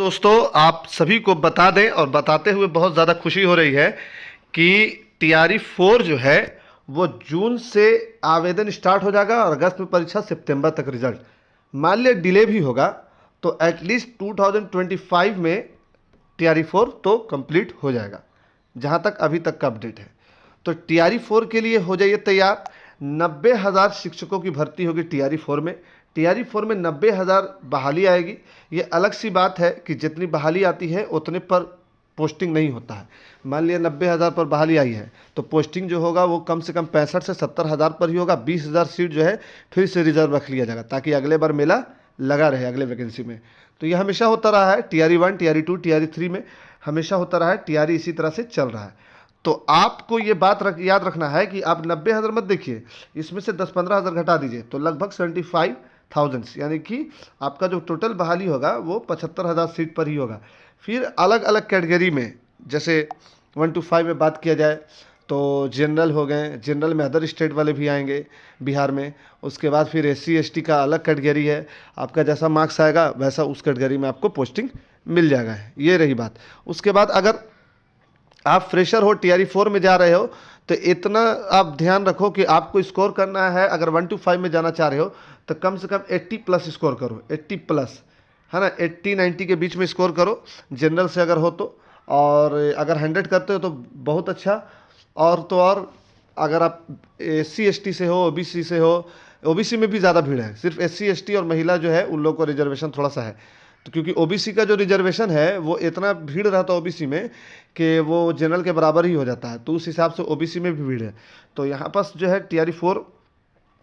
दोस्तों, आप सभी को बता दें और बताते हुए बहुत ज़्यादा खुशी हो रही है कि टीआरई 4 जो है वो जून से आवेदन स्टार्ट हो जाएगा और अगस्त में परीक्षा, सितंबर तक रिजल्ट। मान लिया डिले भी होगा तो एटलीस्ट 2025 में टीआरई 4 तो कंप्लीट हो जाएगा, जहाँ तक अभी तक का अपडेट है। तो टीआरई 4 के लिए हो जाइए तैयार। 90,000 शिक्षकों की भर्ती होगी टीआरई 4 में। टीआरई 4 में 90,000 बहाली आएगी। ये अलग सी बात है कि जितनी बहाली आती है उतने पर पोस्टिंग नहीं होता है। मान लिया 90,000 पर बहाली आई है तो पोस्टिंग जो होगा वो कम से कम 65 से 70,000 पर ही होगा। 20,000 सीट जो है फिर से रिजर्व रख लिया जाएगा ताकि अगले बार मेला लगा रहे अगले वैकेंसी में। तो ये हमेशा होता रहा है, टीआरई 1, टीआरई 2, टीआरई 3 में हमेशा होता रहा है। टीआरई इसी तरह से चल रहा है। तो आपको ये बात याद रखना है कि आप 90,000 मत देखिए, इसमें से 10-15,000 घटा दीजिए तो लगभग 75,000, यानी कि आपका जो टोटल बहाली होगा वो 75,000 सीट पर ही होगा। फिर अलग अलग कैटेगरी में, जैसे 1 to 5 में बात किया जाए तो जनरल हो गए, जनरल में अदर स्टेट वाले भी आएंगे बिहार में। उसके बाद फिर एससी एसटी का अलग कैटेगरी है, आपका जैसा मार्क्स आएगा वैसा उस कैटेगरी में आपको पोस्टिंग मिल जाएगा। ये रही बात। उसके बाद अगर आप फ्रेशर हो, टीआरई 4 में जा रहे हो, तो इतना आप ध्यान रखो कि आपको स्कोर करना है। अगर 1 to 5 में जाना चाह रहे हो तो कम से कम 80 प्लस स्कोर करो, 80 प्लस, है ना, 80-90 के बीच में स्कोर करो जनरल से अगर हो तो। और अगर 100 करते हो तो बहुत अच्छा। और तो और अगर आप एससी एसटी से हो, ओबीसी से हो, ओबीसी में भी ज़्यादा भीड़ है। सिर्फ एससी एसटी और महिला जो है उन लोगों को रिजर्वेशन थोड़ा सा है। तो क्योंकि ओबीसी का जो रिजर्वेशन है वो इतना भीड़ रहता है ओबीसी में कि वो जनरल के बराबर ही हो जाता है, तो उस हिसाब से ओबीसी में भी भीड़ है। तो यहाँ पास जो है टीआरई 4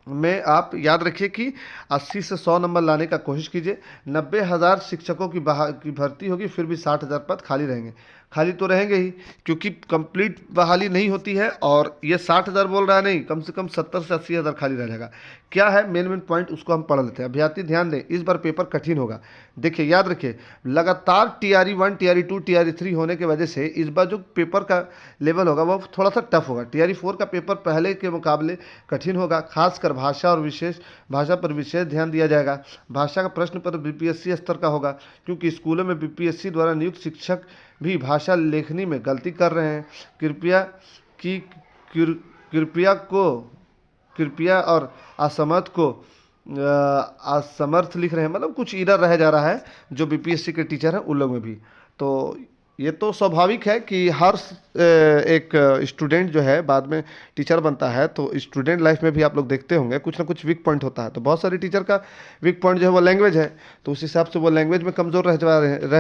में आप याद रखिए कि 80 से 100 नंबर लाने का कोशिश कीजिए। 90,000 शिक्षकों की भर्ती होगी, फिर भी 60,000 पद खाली रहेंगे। खाली तो रहेंगे ही क्योंकि कंप्लीट बहाली नहीं होती है। और ये 60,000 बोल रहा है, नहीं, कम से कम 70 से 80,000 खाली रह जाएगा। क्या है मेन पॉइंट, उसको हम पढ़ लेते हैं। अभ्यर्थी ध्यान दें, इस बार पेपर कठिन होगा। देखिए, याद रखिए, लगातार टीआरई 1, टीआरई 2, टीआरई 3 होने की वजह से इस बार जो पेपर का लेवल होगा वो थोड़ा सा टफ होगा। टीआरई 4 का पेपर पहले के मुकाबले कठिन होगा, खासकर भाषा पर विशेष ध्यान दिया जाएगा। भाषा का प्रश्न पर बीपीएससी स्तर का होगा, क्योंकि स्कूलों में बीपीएससी द्वारा नियुक्त शिक्षक भी भाषा लेखनी में गलती कर रहे हैं। कृपया की कृपया को कृपया और असमर्थ को असमर्थ लिख रहे हैं, मतलब कुछ इरर रह जा रहा है जो बीपीएससी के टीचर हैं उन लोगों में भी। तो ये तो स्वाभाविक है कि हर एक स्टूडेंट जो है बाद में टीचर बनता है, तो स्टूडेंट लाइफ में भी आप लोग देखते होंगे कुछ ना कुछ वीक पॉइंट होता है। तो बहुत सारे टीचर का वीक पॉइंट जो है वो लैंग्वेज है, तो उस हिसाब से वो लैंग्वेज में कमज़ोर रह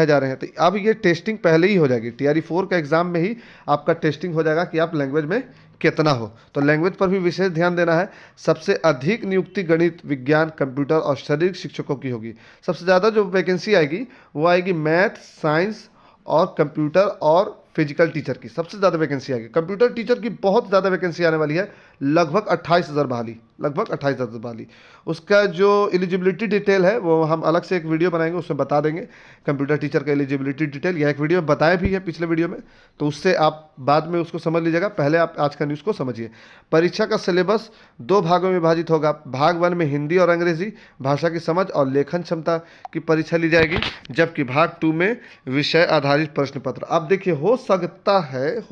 जा रहे हैं। तो अब ये टेस्टिंग पहले ही हो जाएगी, टीआरई 4 का एग्ज़ाम में ही आपका टेस्टिंग हो जाएगा कि आप लैंग्वेज में कितना हो। तो लैंग्वेज पर भी विशेष ध्यान देना है। सबसे अधिक नियुक्ति गणित, विज्ञान, कंप्यूटर और शारीरिक शिक्षकों की होगी। सबसे ज़्यादा जो वैकेंसी आएगी वो आएगी मैथ, साइंस और कंप्यूटर और फिजिकल टीचर की सबसे ज़्यादा वैकेंसी आएगी। कंप्यूटर टीचर की बहुत ज़्यादा वैकेंसी आने वाली है, लगभग 28,000 बहाली, लगभग 28,000 बहाली। उसका जो एलिजिबिलिटी डिटेल है वो हम अलग से एक वीडियो बनाएंगे, उसमें बता देंगे कंप्यूटर टीचर का एलिजिबिलिटी डिटेल। यह एक वीडियो में बताया भी है पिछले वीडियो में, तो उससे आप बाद में उसको समझ लीजिएगा। पहले आप आज का न्यूज़ को समझिए। परीक्षा का सिलेबस 2 भागों में विभाजित होगा। भाग 1 में हिंदी और अंग्रेजी भाषा की समझ और लेखन क्षमता की परीक्षा ली जाएगी, जबकि भाग 2 में विषय आधारित प्रश्न पत्र। अब देखिए, हो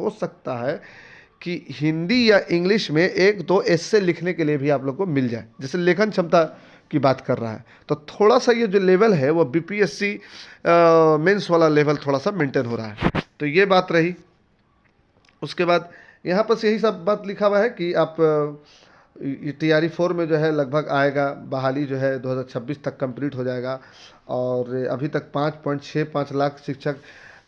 सकता है कि हिंदी या इंग्लिश में 1-2 एस्से लिखने के लिए भी आप लोग को मिल जाए, जैसे लेखन क्षमता की बात कर रहा है। तो थोड़ा सा ये जो लेवल है वो बीपीएससी मेंस वाला लेवल थोड़ा सा मेंटेन हो रहा है। तो ये बात रही। उसके बाद यहाँ पर यही सब बात लिखा हुआ है कि आप टीआरई 4 में जो है लगभग आएगा, बहाली जो है 2026 तक कंप्लीट हो जाएगा। और अभी तक 5.65 लाख शिक्षक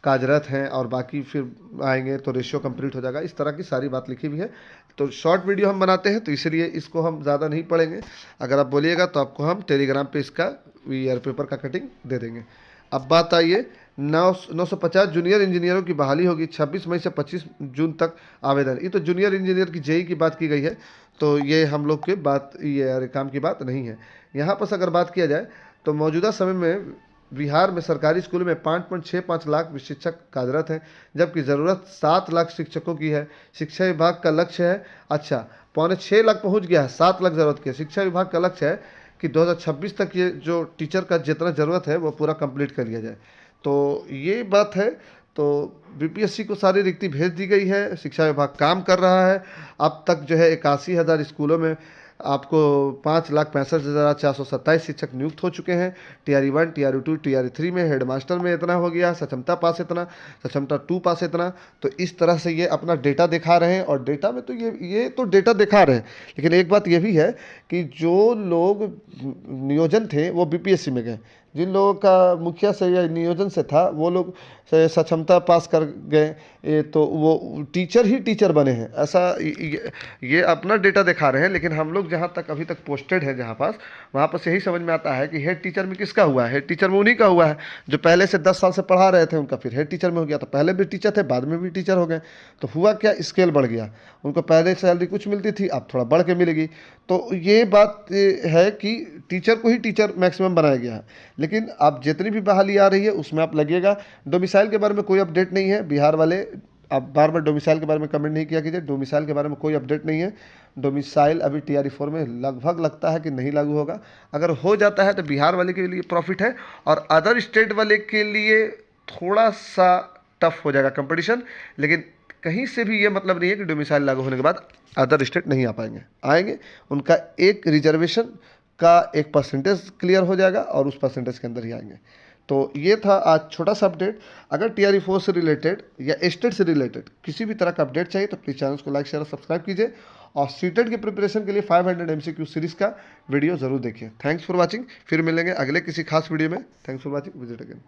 कार्यरत हैं और बाकी फिर आएंगे तो रेशियो कंप्लीट हो जाएगा। इस तरह की सारी बात लिखी हुई है। तो शॉर्ट वीडियो हम बनाते हैं तो इसलिए इसको हम ज़्यादा नहीं पढ़ेंगे। अगर आप बोलिएगा तो आपको हम टेलीग्राम पे इसका ईयर पेपर का कटिंग दे देंगे। अब बात आइए, 950 जूनियर इंजीनियरों की बहाली होगी। 26 मई से 25 जून तक आवेदन। ये तो जूनियर इंजीनियर की जेई की बात की गई है, तो ये हम लोग के बात, ये काम की बात नहीं है। यहाँ पर अगर बात किया जाए तो मौजूदा समय में बिहार में सरकारी स्कूलों में 5.65 लाख शिक्षक कार्यरत हैं, जबकि ज़रूरत 7 लाख शिक्षकों की है। शिक्षा विभाग का लक्ष्य है, अच्छा, 5.6 लाख पहुंच गया है, 7 लाख ज़रूरत की है। शिक्षा विभाग का लक्ष्य है कि 2026 तक ये जो टीचर का जितना ज़रूरत है वो पूरा कंप्लीट कर लिया जाए। तो ये बात है। तो बीपीएससी को सारी रिक्ति भेज दी गई है, शिक्षा विभाग काम कर रहा है। अब तक जो है 81,000 स्कूलों में आपको 5,65,427 शिक्षक नियुक्त हो चुके हैं। TRE 1, TRE 2, TRE 3 में, हेडमास्टर में इतना हो गया, सक्षमता पास इतना, सक्षमता 2 पास इतना। तो इस तरह से ये अपना डेटा दिखा रहे हैं, और डेटा में तो ये तो डेटा दिखा रहे हैं, लेकिन एक बात ये भी है कि जो लोग नियोजन थे वो बीपीएससी में गए, जिन लोगों का मुखिया से या नियोजन से था वो लोग सक्षमता पास कर गए, तो वो टीचर ही टीचर बने हैं। ऐसा ये अपना डेटा दिखा रहे हैं, लेकिन हम लोग जहाँ तक अभी तक पोस्टेड है जहाँ पास, वहाँ पर यही समझ में आता है कि हेड टीचर में किसका हुआ है। हेड टीचर में उन्हीं का हुआ है जो पहले से 10 साल से पढ़ा रहे थे, उनका फिर हेड टीचर में हो गया। तो पहले भी टीचर थे, बाद में भी टीचर हो गए। तो हुआ क्या, स्केल बढ़ गया। उनको पहले सैलरी कुछ मिलती थी, अब थोड़ा बढ़ के मिलेगी। तो ये बात है कि टीचर को ही टीचर मैक्सिमम बनाया गया है। लेकिन अब जितनी भी बहाली आ रही है उसमें आप लगिएगा। डोमिसाइल के बारे में कोई अपडेट नहीं है, बिहार वाले आप बार बार डोमिसाइल के बारे में कमेंट नहीं किया कीजिए। डोमिसाइल के बारे में कोई अपडेट नहीं है। डोमिसाइल अभी TRE 4 में लगभग लगता है कि नहीं लागू होगा। अगर हो जाता है तो बिहार वाले के लिए प्रॉफिट है, और अदर स्टेट वाले के लिए थोड़ा सा टफ हो जाएगा कंपटीशन। लेकिन कहीं से भी ये मतलब नहीं है कि डोमिसाइल लागू होने के बाद अदर स्टेट नहीं आ पाएंगे, आएंगे। उनका एक रिजर्वेशन का एक परसेंटेज क्लियर हो जाएगा और उस परसेंटेज के अंदर ही आएंगे। तो ये था आज छोटा सा अपडेट। अगर TRE 4 से रिलेटेड या स्टेट से रिलेटेड किसी भी तरह का अपडेट चाहिए तो प्लीज़ चैनल को लाइक शेयर और सब्सक्राइब कीजिए, और सीटेट की प्रिपरेशन के लिए 500 MCQ सीरीज़ का वीडियो ज़रूर देखिए। Thanks for watching. फिर मिलेंगे अगले किसी खास वीडियो में। Thanks for watching. Visit again.